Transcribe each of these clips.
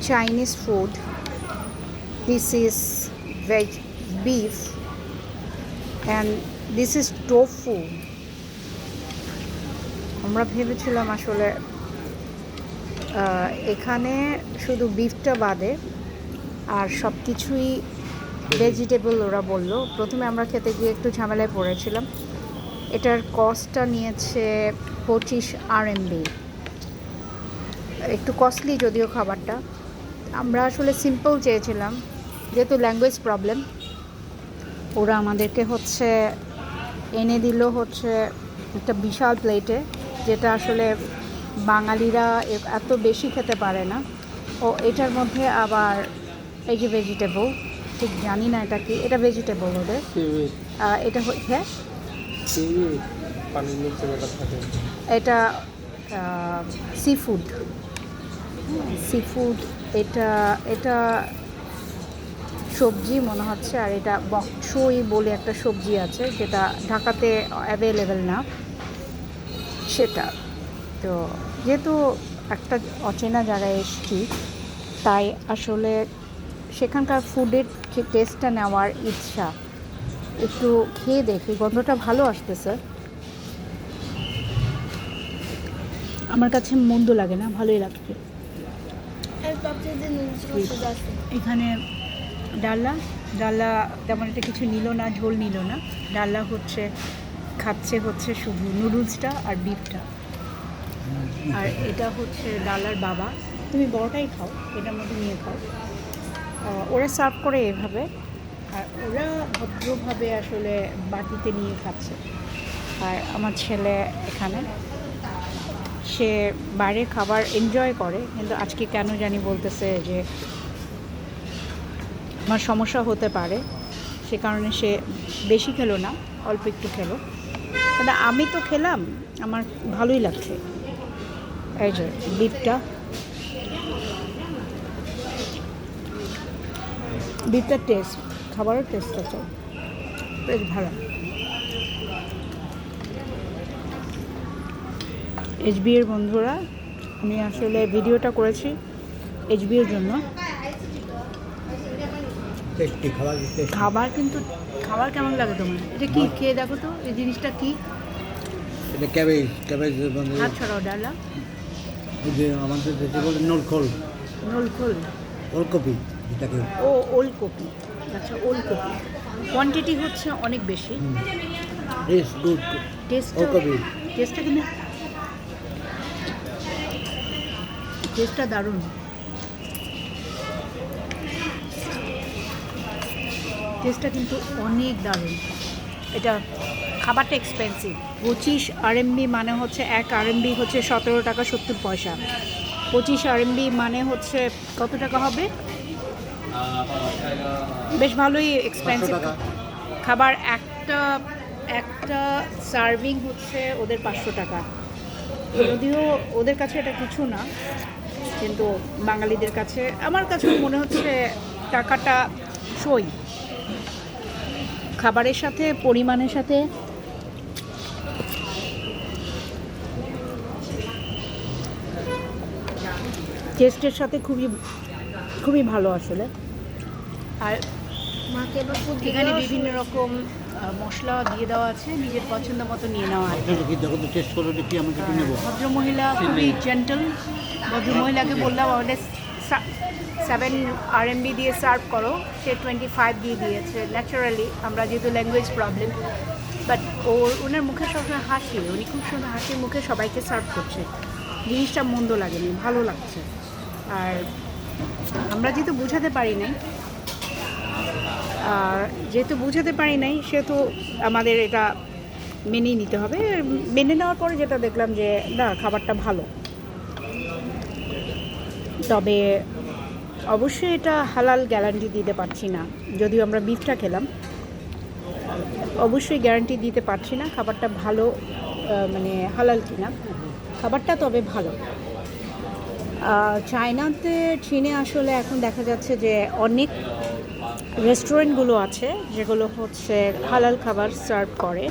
Chinese food. This is veg beef and this is tofu. আমরা ভেবেছিলাম আসলে এখানে শুধু বিফটা বাদে আর সব কিছুই ভেজিটেবল ওরা বলল। প্রথমে আমরা খেতে গিয়ে একটু ঝামেলায় পড়েছিলাম। এটার কস্টটা নিয়েছে 25 RMB, একটু কস্টলি যদিও খাবারটা। আমরা আসলে সিম্পল চেয়েছিলাম, যেহেতু ল্যাঙ্গুয়েজ প্রবলেম। ওরা আমাদেরকে হচ্ছে এনে দিল হচ্ছে একটা বিশাল প্লেটে, যেটা আসলে বাঙালিরা এত বেশি খেতে পারে না। ও এটার মধ্যে আবার এই যে ভেজিটেবল, ঠিক জানি না এটা কি, এটা ভেজিটেবল ওদের। এটা হচ্ছে এটা সি ফুড। এটা এটা সবজি মনে হচ্ছে। আর এটা বকছই বলে একটা সবজি আছে, যেটা ঢাকাতে অ্যাভেলেবেল না সেটা। তো যেহেতু একটা অচেনা জায়গায় এসেছি, তাই আসলে সেখানকার ফুডের যে টেস্টটা নেওয়ার ইচ্ছা। একটু খেয়ে দেখি, গন্ধটা ভালো আসতেছে। আমার কাছে মন্দ লাগে না, ভালোই লাগছে। এখানে ডাল্লা তেমন একটা কিছু নিল না, ঝোল নিল না। ডাল্লা হচ্ছে খাচ্ছে হচ্ছে শুধু নুডলসটা আর বিফটা। আর এটা হচ্ছে ডালার বাবা। তুমি বড়টাই খাও, এটার মধ্যে নিয়ে খাও। ওরা সার্ভ করে এভাবে, আর ওরা ভদ্রভাবে আসলে বাটিতে নিয়ে খাচ্ছে। আর আমার ছেলে এখানে, সে বাইরের খাবার এনজয় করে, কিন্তু আজকে কেন জানি বলতেছে যে আমার সমস্যা হতে পারে, সে কারণে সে বেশি খেলো না, অল্প একটু খেলো। কিন্তু আমি তো খেলাম, আমার ভালোই লাগছে। এই যে বিফটার টেস্ট, খাবারের টেস্ট আছে বেশ ভালো। HB এর বন্ধুরা, আমি আসলে ভিডিওটা করেছি HB এর জন্য। খাবার কিন্তু খাবার কেমন লাগে তোমার? এটা কি খেয়ে দেখো তো, এই জিনিসটা কি? এটা ক্যাবেজ হাত ছড়াও। ডালা আমাদের যেটা বলে নলখোল, ওলকপি যেটাকে। ও ওলকপি, আচ্ছা ওলকপি। কোয়ান্টিটি হচ্ছে অনেক বেশি। গুড ওলকপি। টেস্টটা দারুণ। টেস্টটা কিন্তু অনেক দারুণ। এটা খাবারটা এক্সপেন্সিভ। 25 RMB মানে হচ্ছে 1 RMB হচ্ছে 17 টাকা 70 পয়সা। 25 RMB মানে হচ্ছে কত টাকা হবে? বেশ ভালোই এক্সপেন্সিভ খাবার। একটা সার্ভিং হচ্ছে ওদের 500 টাকা। যদিও ওদের কাছে এটা কিছু না, কিন্তু বাঙালিদের কাছে, আমার কাছে মনে হচ্ছে টাকাটা সই। খাবারের সাথে, পরিমাণের সাথে টেস্টের সাথে খুবই ভালো আসলে। আর এখানে বিভিন্ন রকম মশলা দিয়ে দেওয়া আছে, নিজের পছন্দ মতো নিয়ে নেওয়া আছে। ভদ্রমহিলা খুবই জেন্টল। ভদ্রমহিলাকে বললাম আমাদের 7 RMB দিয়ে সার্ভ করো, সে 25 দিয়ে দিয়েছে। ন্যাচারালি আমরা যেহেতু ল্যাঙ্গুয়েজ প্রবলেম, বাট ওনার মুখে সবসময় হাসি, উনি খুব সুন্দর হাসির মুখে সবাইকে সার্ভ করছে। জিনিসটা মন্দ লাগেনি, ভালো লাগছে। আর আমরা যেহেতু বোঝাতে পারি নাই, সেহেতু আমাদের এটা মেনেই নিতে হবে। মেনে নেওয়ার পরে যেটা দেখলাম যে না, খাবারটা ভালো। তবে অবশ্যই এটা হালাল গ্যারান্টি দিতে পারছি না। যদিও আমরা বিফটা খেলাম, অবশ্যই গ্যারান্টি দিতে পারছি না খাবারটা ভালো, মানে হালাল কিনা। খাবারটা তবে ভালো। চীনে আসলে এখন দেখা যাচ্ছে যে অনেক রেস্টুরেন্টগুলো আছে যেগুলো হচ্ছে হালাল খাবার সার্ভ করে।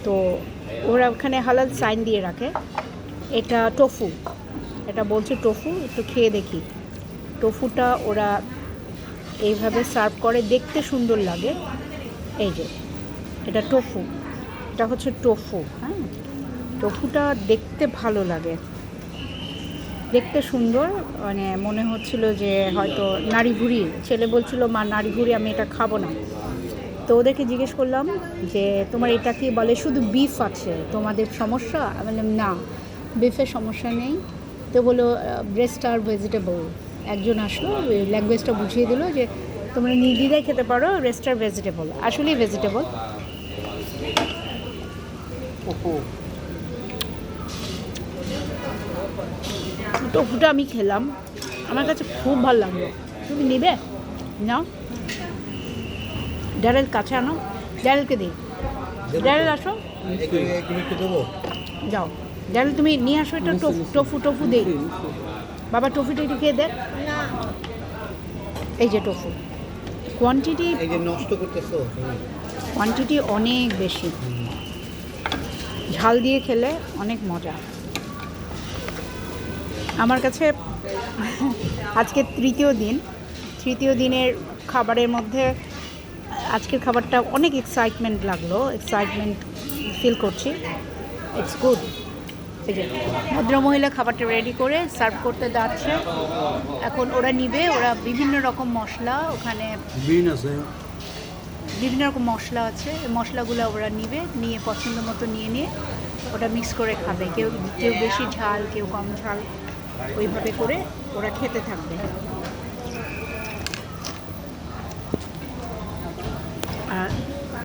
তো ওরা ওখানে হালাল সাইন দিয়ে রাখে। এটা টোফু, এটা বলছে টোফু। একটু খেয়ে দেখি। টোফুটা ওরা এইভাবে সার্ভ করে, দেখতে সুন্দর লাগে। এই যে এটা টোফু, এটা হচ্ছে টোফু। হ্যাঁ, টোফুটা দেখতে ভালো লাগে, দেখতে সুন্দর, মানে মনে হচ্ছিল যে হয়তো নাড়ি ভুড়ি। ছেলে বলছিল মা নাড়ি ভুড়ি, আমি এটা খাবো না। তো ওদেরকে জিজ্ঞেস করলাম যে তোমার এটা কি, বলে শুধু বিফ আছে, তোমাদের সমস্যা? আমি বললাম না, বিফের সমস্যা নেই। তো বললো ব্রেস্ট আর ভেজিটেবল। একজন আসলো, ল্যাঙ্গুয়েজটা বুঝিয়ে দিল যে তোমরা নির্দ্বিধায় খেতে পারো, ব্রেস্ট আর ভেজিটেবল, আসলেই ভেজিটেবল। টোফুটা আমি খেলাম, আমার কাছে খুব ভালো লাগলো। তুমি নেবে? নাও। ড্যারেল কাছে আনো, ড্যারেলকে দিই। ড্যারেল আসো, যাও ড্যারেল তুমি নিয়ে আসো এটা। টোফু টোফু দিই বাবা, টোফুটা একটু খেয়ে দেখ। এই যে টোফু, কোয়ান্টিটি নষ্ট করতেছো, কোয়ান্টিটি অনেক বেশি, ঝাল দিয়ে খেলে অনেক মজা। আমার কাছে আজকে তৃতীয় দিনের খাবারের মধ্যে আজকের খাবারটা অনেক এক্সাইটমেন্ট লাগলো, এক্সাইটমেন্ট ফিল করছি। It's good. এই যে ভদ্রমহিলা খাবারটা রেডি করে সার্ভ করতে যাচ্ছে, এখন ওরা নিবে। ওরা বিভিন্ন রকম মশলা, ওখানে বিভিন্ন রকম মশলা আছে, মশলাগুলো ওরা নিবে, নিয়ে পছন্দ মতো নিয়ে ওটা মিক্স করে খাবে। কেউ বেশি ঝাল, কেউ কম ঝাল, ওইভাবে করে ওরা খেতে থাকবে।